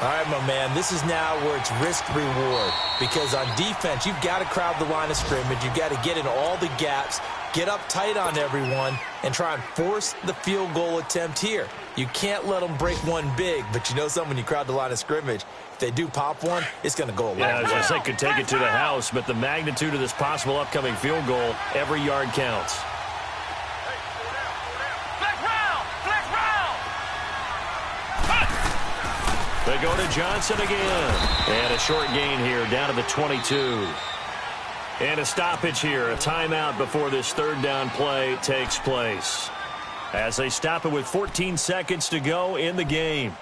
All right, my man, this is now where it's risk-reward. Because on defense, you've got to crowd the line of scrimmage. You've got to get in all the gaps, get up tight on everyone, and try and force the field goal attempt here. You can't let them break one big, but you know something, when you crowd the line of scrimmage, if they do pop one, it's going to go a long way. Yeah, I was going to say, could take it to the house, but the magnitude of this possible upcoming field goal, every yard counts. They go to Johnson again. And a short gain here, down to the 22. And a stoppage here, a timeout before this third down play takes place. As they stop it with 14 seconds to go in the game.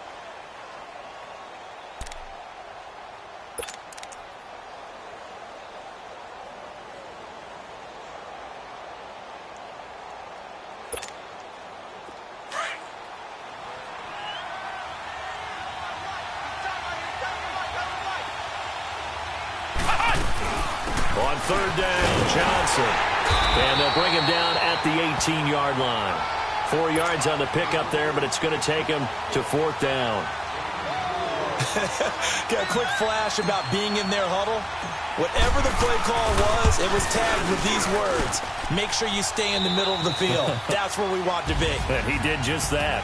On third down, Johnson. And they'll bring him down at the 18-yard line. 4 yards on the pickup there, but it's going to take him to fourth down. Got a quick flash about being in their huddle. Whatever the play call was, it was tagged with these words: make sure you stay in the middle of the field. That's where we want to be. And he did just that.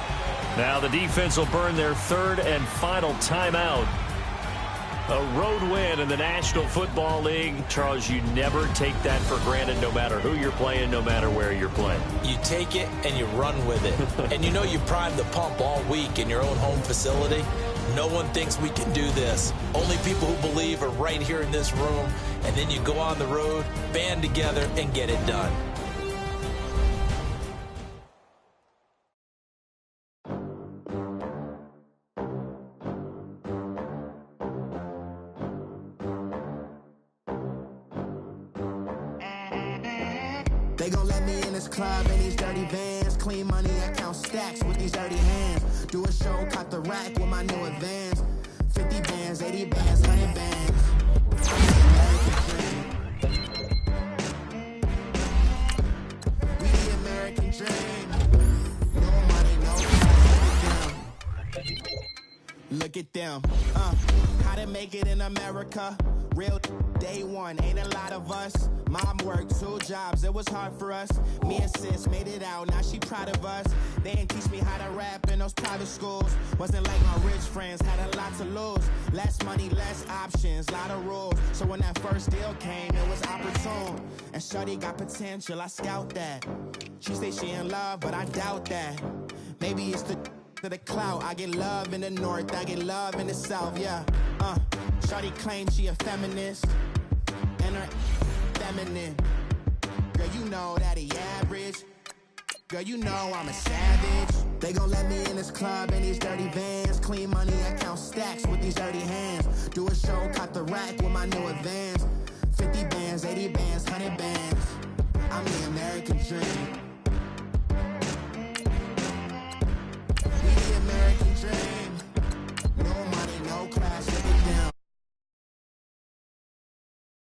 Now the defense will burn their third and final timeout. A road win in the National Football League. Charles, you never take that for granted, no matter who you're playing, no matter where you're playing. You take it and you run with it. And you know you primed the pump all week in your own home facility. No one thinks we can do this. Only people who believe are right here in this room. And then you go on the road, band together, and get it done. They gon' let me in this club in these dirty vans. Clean money, I count stacks with these dirty hands. Do a show, caught the rack with my new advance. 50 bands, 80 bands, 100 bands. We the American dream. No money, no freedom. Look at them, how to make it in America. Real day one, ain't a lot of us. Mom worked 2 jobs, it was hard for us. Me and sis made it out, now she proud of us. They didn't teach me how to rap in those private schools. Wasn't like my rich friends, had a lot to lose. Less money, less options, lot of rules. So when that first deal came, it was opportune. And shorty got potential, I scout that. She say she in love, but I doubt that. Maybe it's to the clout. I get love in the north, I get love in the south, yeah. Shorty claims she a feminist, and her feminine. Girl, you know that he average. Girl, you know I'm a savage. They gon' let me in this club in these dirty vans. Clean money, I count stacks with these dirty hands. Do a show, caught the rack with my new advance. 50 bands, 80 bands, 100 bands. I'm the American dream.